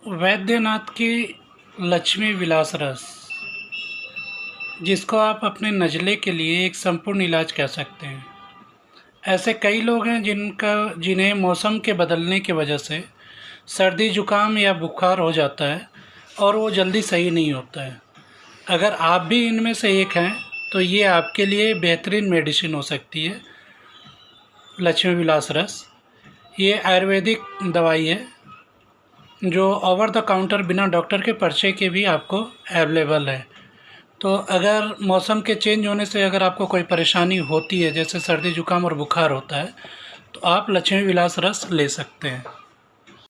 वैद्यनाथ की लक्ष्मी विलास रस, जिसको आप अपने नज़ले के लिए एक संपूर्ण इलाज कह सकते हैं। ऐसे कई लोग हैं जिन्हें मौसम के बदलने की वजह से सर्दी जुकाम या बुखार हो जाता है और वो जल्दी सही नहीं होता है। अगर आप भी इनमें से एक हैं तो ये आपके लिए बेहतरीन मेडिसिन हो सकती है। लक्ष्मी विलास रस ये आयुर्वेदिक दवाई है जो ओवर द काउंटर बिना डॉक्टर के पर्चे के भी आपको अवेलेबल है। तो अगर मौसम के चेंज होने से अगर आपको कोई परेशानी होती है, जैसे सर्दी जुकाम और बुखार होता है, तो आप लक्ष्मी विलास रस ले सकते हैं।